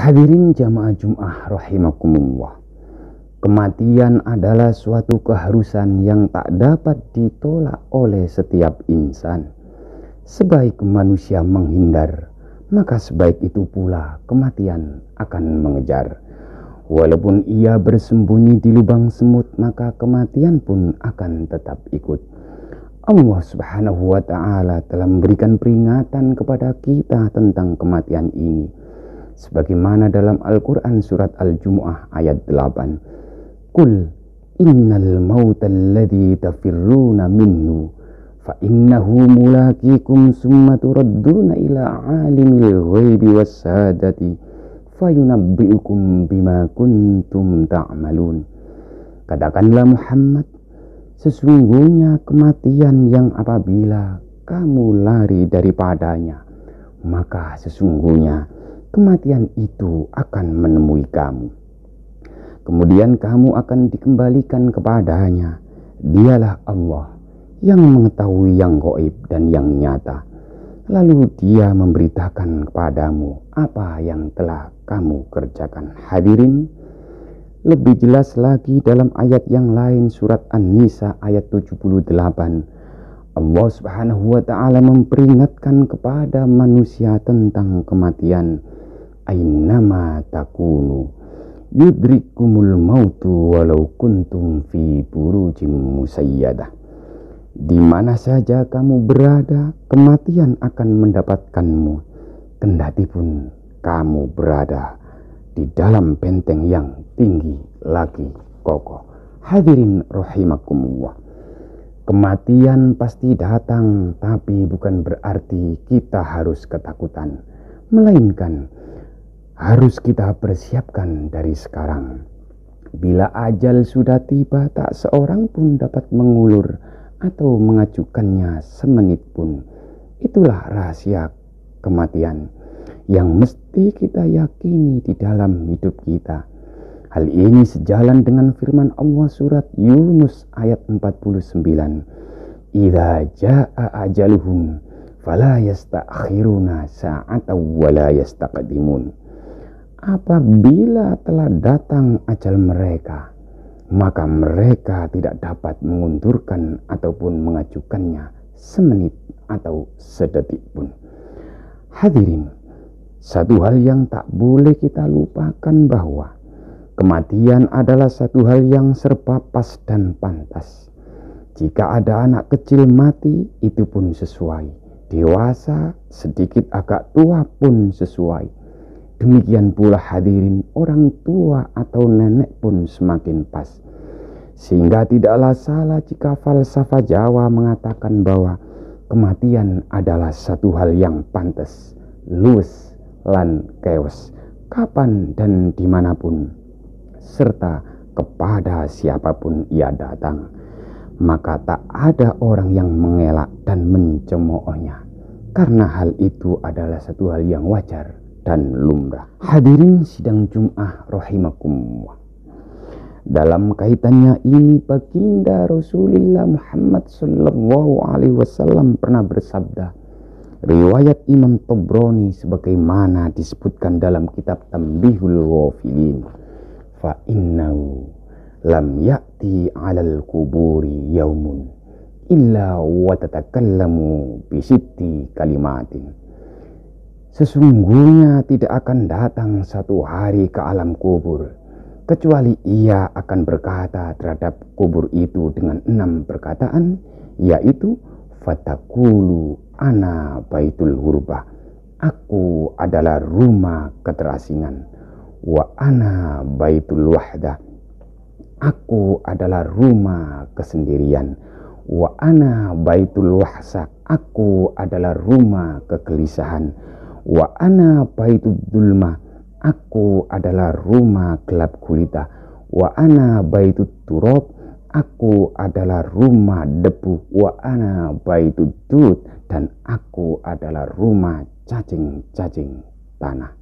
Hadirin jamaah Jum'ah rahimakumullah. Kematian adalah suatu keharusan yang tak dapat ditolak oleh setiap insan. Sebaik manusia menghindar, maka sebaik itu pula kematian akan mengejar. Walaupun ia bersembunyi di lubang semut, maka kematian pun akan tetap ikut. Allah Subhanahu wa ta'ala telah memberikan peringatan kepada kita tentang kematian ini. Sebagaimana dalam Al-Quran surat Al-Jumu'ah ayat 8. Qul innal mauta alladhi tafirruna minhu fa innahu mulaqikum summa turadduna ila alimil ghaibi wassadati fayunabbi'ukum bima kuntum ta'malun. Katakanlah Muhammad, sesungguhnya kematian yang apabila kamu lari daripadanya, maka sesungguhnya kematian itu akan menemui kamu. Kemudian kamu akan dikembalikan kepadanya. Dialah Allah yang mengetahui yang gaib dan yang nyata. Lalu dia memberitakan kepadamu apa yang telah kamu kerjakan. Hadirin, lebih jelas lagi dalam ayat yang lain surat An-Nisa ayat 78. Allah Subhanahu wa ta'ala memperingatkan kepada manusia tentang kematian. Ainama takunu yudrikumul mautu walau kuntum fi burujim musayyadah. Di mana saja kamu berada, kematian akan mendapatkanmu, kendati pun kamu berada di dalam benteng yang tinggi lagi kokoh. Hadirin rahimakumullah. Kematian pasti datang, tapi bukan berarti kita harus ketakutan, melainkan harus kita persiapkan dari sekarang. Bila ajal sudah tiba, tak seorang pun dapat mengulur atau mengajukannya semenit pun. Itulah rahasia kematian yang mesti kita yakini di dalam hidup kita. Hal ini sejalan dengan firman Allah surat Yunus ayat 49. Idza jaa ajaluhum fala yasta'khiruna sa'atan wa la yastaqdimun. Apabila telah datang ajal mereka, maka mereka tidak dapat mengundurkan ataupun mengajukannya semenit atau sedetik pun. Hadirin, satu hal yang tak boleh kita lupakan bahwa kematian adalah satu hal yang serba pas dan pantas. Jika ada anak kecil mati, itu pun sesuai. Dewasa, sedikit agak tua pun sesuai. Demikian pula hadirin, orang tua atau nenek pun semakin pas. Sehingga tidaklah salah jika falsafah Jawa mengatakan bahwa kematian adalah satu hal yang pantas, luwes lan keos, kapan dan dimanapun, serta kepada siapapun ia datang. Maka tak ada orang yang mengelak dan mencemoohnya, karena hal itu adalah satu hal yang wajar dan lumrah. Hadirin sidang Jum'ah rahimakumullah. Dalam kaitannya ini, baginda Rasulullah Muhammad sallallahu alaihi wasallam pernah bersabda, riwayat Imam Tabrani sebagaimana disebutkan dalam kitab Tanbihul Ghafilin, fa innahu lam ya'ti 'alal kuburi yaumun illa wa tatakallamu bi sitti kalimatin. Sesungguhnya tidak akan datang satu hari ke alam kubur, kecuali ia akan berkata terhadap kubur itu dengan 6 perkataan, yaitu fatakulu ana baitul hurbah, aku adalah rumah keterasingan, wa ana baitul wahdah, aku adalah rumah kesendirian, wa ana baitul wahsa, aku adalah rumah kegelisahan, wa ana baitud dulma, aku adalah rumah gelap gulita, wa ana baitud turab, aku adalah rumah debu, wa ana baitud dud, dan aku adalah rumah cacing-cacing tanah.